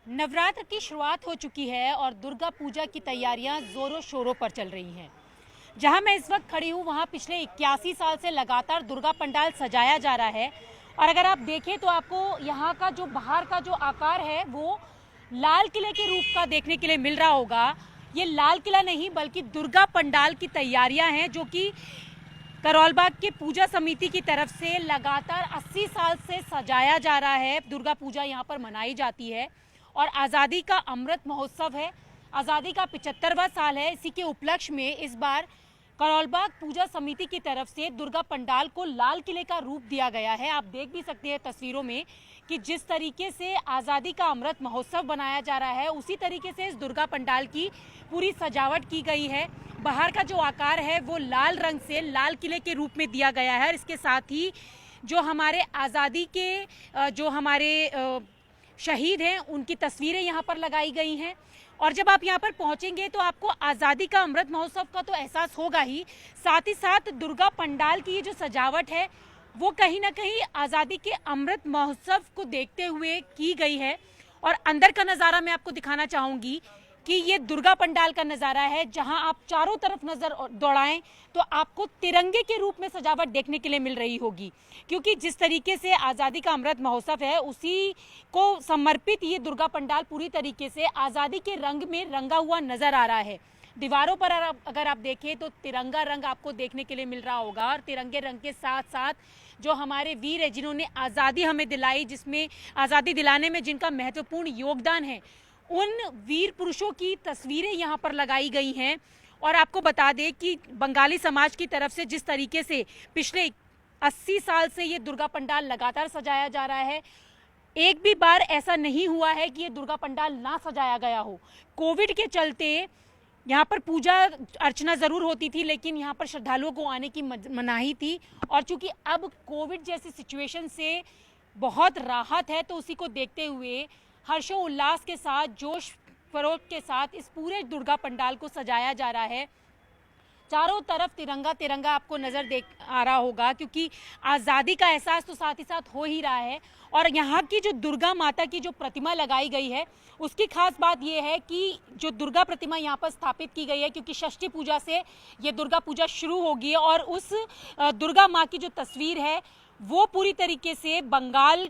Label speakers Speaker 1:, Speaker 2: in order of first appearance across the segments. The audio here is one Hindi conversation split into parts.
Speaker 1: नवरात्र की शुरुआत हो चुकी है और दुर्गा पूजा की तैयारियां जोरों शोरों पर चल रही हैं। जहां मैं इस वक्त खड़ी हूं वहां पिछले 81 साल से लगातार दुर्गा पंडाल सजाया जा रहा है। और अगर आप देखें तो आपको यहां का जो बाहर का जो आकार है वो लाल किले के रूप का देखने के लिए मिल रहा होगा। ये लाल किला नहीं बल्कि दुर्गा पंडाल की तैयारियां हैं जो कि करोलबाग के पूजा समिति की तरफ से लगातार 80 साल से सजाया जा रहा है। दुर्गा पूजा यहाँ पर मनाई जाती है और आज़ादी का अमृत महोत्सव है। आज़ादी का 75वां साल है। इसी के उपलक्ष्य में इस बार करोलबाग पूजा समिति की तरफ से दुर्गा पंडाल को लाल किले का रूप दिया गया है। आप देख भी सकते हैं तस्वीरों में कि जिस तरीके से आज़ादी का अमृत महोत्सव बनाया जा रहा है उसी तरीके से इस दुर्गा पंडाल की पूरी सजावट की गई है। बाहर का जो आकार है वो लाल रंग से लाल किले के रूप में दिया गया है। इसके साथ ही जो हमारे आज़ादी के जो हमारे शहीद हैं उनकी तस्वीरें यहाँ पर लगाई गई हैं। और जब आप यहाँ पर पहुँचेंगे तो आपको आज़ादी का अमृत महोत्सव का तो एहसास होगा ही, साथ ही साथ दुर्गा पंडाल की ये जो सजावट है वो कहीं ना कहीं आज़ादी के अमृत महोत्सव को देखते हुए की गई है। और अंदर का नज़ारा मैं आपको दिखाना चाहूँगी कि ये दुर्गा पंडाल का नज़ारा है जहां आप चारों तरफ नज़र दौड़ाएं तो आपको तिरंगे के रूप में सजावट देखने के लिए मिल रही होगी, क्योंकि जिस तरीके से आज़ादी का अमृत महोत्सव है उसी को समर्पित ये दुर्गा पंडाल पूरी तरीके से आज़ादी के रंग में रंगा हुआ नज़र आ रहा है। दीवारों पर अगर आप देखें तो तिरंगा रंग आपको देखने के लिए मिल रहा होगा और तिरंगे रंग के साथ साथ जो हमारे वीर है जिन्होंने आज़ादी हमें दिलाई, जिसमें आज़ादी दिलाने में जिनका महत्वपूर्ण योगदान है, उन वीर पुरुषों की तस्वीरें यहाँ पर लगाई गई हैं। और आपको बता दें कि बंगाली समाज की तरफ से जिस तरीके से पिछले 80 साल से ये दुर्गा पंडाल लगातार सजाया जा रहा है, एक भी बार ऐसा नहीं हुआ है कि ये दुर्गा पंडाल ना सजाया गया हो। कोविड के चलते यहाँ पर पूजा अर्चना ज़रूर होती थी लेकिन यहाँ पर श्रद्धालुओं को आने की मनाही थी। और चूंकि अब कोविड जैसी सिचुएशन से बहुत राहत है तो उसी को देखते हुए हर्षोल्लास के साथ जोश फरोश के साथ इस पूरे दुर्गा पंडाल को सजाया जा रहा है। चारों तरफ तिरंगा तिरंगा आपको नज़र देख आ रहा होगा, क्योंकि आज़ादी का एहसास तो साथ ही साथ हो ही रहा है। और यहाँ की जो दुर्गा माता की जो प्रतिमा लगाई गई है उसकी खास बात यह है कि जो दुर्गा प्रतिमा यहाँ पर स्थापित की गई है, क्योंकि षष्ठी पूजा से ये दुर्गा पूजा शुरू होगी और उस दुर्गा माँ की जो तस्वीर है वो पूरी तरीके से बंगाल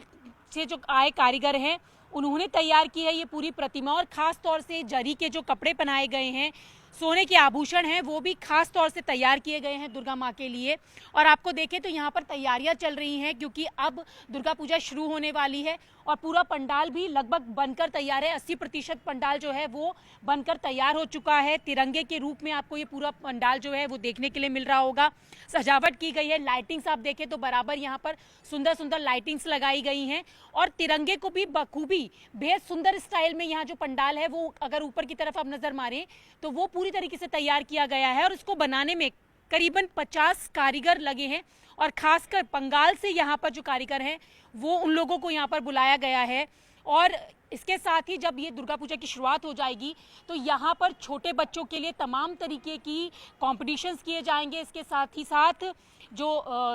Speaker 1: से जो आए कारीगर हैं उन्होंने तैयार की है ये पूरी प्रतिमा। और ख़ास तौर से जरी के जो कपड़े पहनाए गए हैं, सोने के आभूषण हैं, वो भी खास तौर से तैयार किए गए हैं दुर्गा माँ के लिए। और आपको देखें तो यहाँ पर तैयारियाँ चल रही हैं क्योंकि अब दुर्गा पूजा शुरू होने वाली है और पूरा पंडाल भी लगभग बनकर तैयार है। 80% पंडाल जो है वो बनकर तैयार हो चुका है। तिरंगे के रूप में आपको ये पूरा पंडाल जो है वो देखने के लिए मिल रहा होगा। सजावट की गई है, लाइटिंग्स आप देखें तो बराबर यहाँ पर सुंदर सुंदर लाइटिंग्स लगाई गई हैं और तिरंगे को भी बखूबी बेहद सुंदर स्टाइल में यहाँ जो पंडाल है वो अगर ऊपर की तरफ आप नजर मारें तो वो पूरी तरीके से तैयार किया गया है। और इसको बनाने में करीबन 50 कारीगर लगे हैं और खासकर बंगाल से यहाँ पर जो कारीगर हैं वो उन लोगों को यहाँ पर बुलाया गया है। और इसके साथ ही जब ये दुर्गा पूजा की शुरुआत हो जाएगी तो यहाँ पर छोटे बच्चों के लिए तमाम तरीके की कॉम्पिटिशन्स किए जाएंगे। इसके साथ ही साथ जो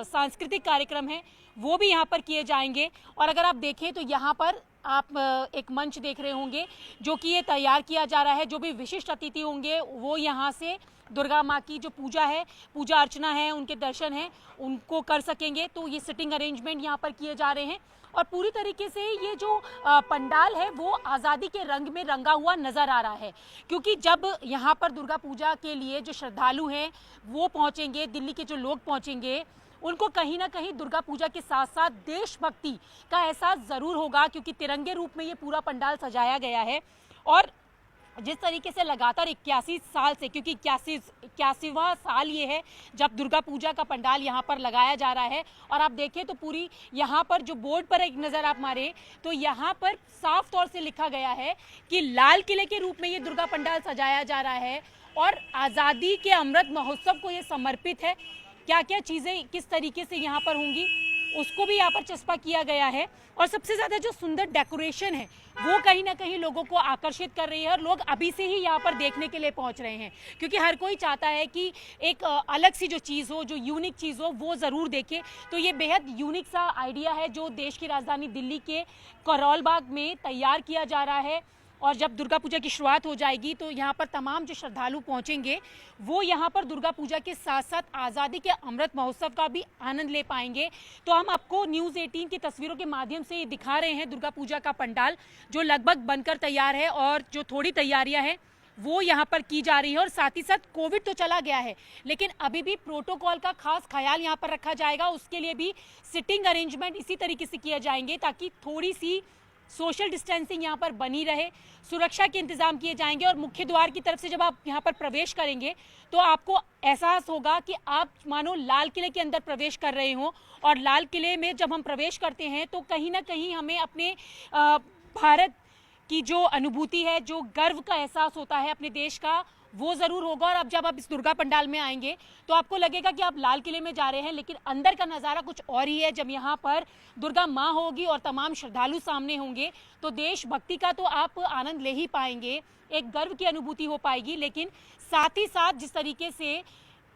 Speaker 1: सांस्कृतिक कार्यक्रम हैं वो भी यहाँ पर किए जाएंगे। और अगर आप देखें तो यहाँ पर आप एक मंच देख रहे होंगे जो कि ये तैयार किया जा रहा है। जो भी विशिष्ट अतिथि होंगे वो यहाँ से दुर्गा माँ की जो पूजा है, पूजा अर्चना है, उनके दर्शन हैं, उनको कर सकेंगे। तो ये सिटिंग अरेंजमेंट यहाँ पर किए जा रहे हैं और पूरी तरीके से ये जो पंडाल है वो आज़ादी के रंग में रंगा हुआ नज़र आ रहा है। क्योंकि जब यहाँ पर दुर्गा पूजा के लिए जो श्रद्धालु हैं वो पहुँचेंगे, दिल्ली के जो लोग पहुँचेंगे, उनको कहीं ना कहीं दुर्गा पूजा के साथ साथ देशभक्ति का एहसास ज़रूर होगा, क्योंकि तिरंगे रूप में ये पूरा पंडाल सजाया गया है। और जिस तरीके से लगातार 81 साल से, क्योंकि 81वां साल ये है जब दुर्गा पूजा का पंडाल यहाँ पर लगाया जा रहा है। और आप देखें तो पूरी यहाँ पर जो बोर्ड पर एक नज़र आप मारें तो यहाँ पर साफ तौर से लिखा गया है कि लाल किले के रूप में ये दुर्गा पंडाल सजाया जा रहा है और आज़ादी के अमृत महोत्सव को ये समर्पित है। क्या क्या चीज़ें किस तरीके से यहाँ पर होंगी उसको भी यहाँ पर चस्पा किया गया है। और सबसे ज़्यादा जो सुंदर डेकोरेशन है वो कहीं ना कहीं लोगों को आकर्षित कर रही है और लोग अभी से ही यहाँ पर देखने के लिए पहुँच रहे हैं, क्योंकि हर कोई चाहता है कि एक अलग सी जो चीज़ हो, जो यूनिक चीज़ हो, वो ज़रूर देखे। तो ये बेहद यूनिक सा आइडिया है जो देश की राजधानी दिल्ली के करोल बाग में तैयार किया जा रहा है। और जब दुर्गा पूजा की शुरुआत हो जाएगी तो यहाँ पर तमाम जो श्रद्धालु पहुँचेंगे वो यहाँ पर दुर्गा पूजा के साथ साथ आज़ादी के अमृत महोत्सव का भी आनंद ले पाएंगे। तो हम आपको न्यूज़ 18 की तस्वीरों के माध्यम से ये दिखा रहे हैं दुर्गा पूजा का पंडाल जो लगभग बनकर तैयार है और जो थोड़ी तैयारियाँ हैं वो यहाँ पर की जा रही है। और साथ ही साथ कोविड तो चला गया है लेकिन अभी भी प्रोटोकॉल का खास ख्याल यहाँ पर रखा जाएगा। उसके लिए भी सिटिंग अरेंजमेंट इसी तरीके से किए जाएंगे ताकि थोड़ी सी सोशल डिस्टेंसिंग यहाँ पर बनी रहे, सुरक्षा के इंतजाम किए जाएंगे। और मुख्य द्वार की तरफ से जब आप यहाँ पर प्रवेश करेंगे तो आपको एहसास होगा कि आप मानो लाल किले के अंदर प्रवेश कर रहे हो। और लाल किले में जब हम प्रवेश करते हैं तो कहीं ना कहीं हमें अपने भारत की जो अनुभूति है, जो गर्व का एहसास होता है अपने देश का, वो ज़रूर होगा। और अब जब आप इस दुर्गा पंडाल में आएंगे तो आपको लगेगा कि आप लाल किले में जा रहे हैं, लेकिन अंदर का नज़ारा कुछ और ही है। जब यहाँ पर दुर्गा माँ होगी और तमाम श्रद्धालु सामने होंगे तो देशभक्ति का तो आप आनंद ले ही पाएंगे, एक गर्व की अनुभूति हो पाएगी। लेकिन साथ ही साथ जिस तरीके से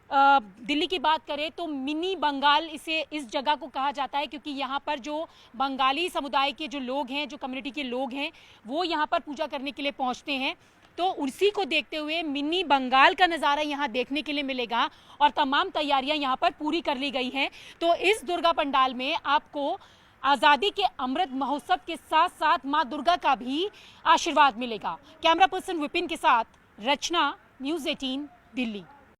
Speaker 1: दिल्ली की बात करें तो मिनी बंगाल इसे इस जगह को कहा जाता है, क्योंकि यहाँ पर जो बंगाली समुदाय के जो लोग हैं, जो कम्युनिटी के लोग हैं, वो यहाँ पर पूजा करने के लिए पहुँचते हैं। तो उसी को देखते हुए मिनी बंगाल का नज़ारा यहाँ देखने के लिए मिलेगा और तमाम तैयारियां यहाँ पर पूरी कर ली गई हैं। तो इस दुर्गा पंडाल में आपको आज़ादी के अमृत महोत्सव के साथ साथ माँ दुर्गा का भी आशीर्वाद मिलेगा। कैमरा पर्सन विपिन के साथ रचना, न्यूज़ 18 दिल्ली।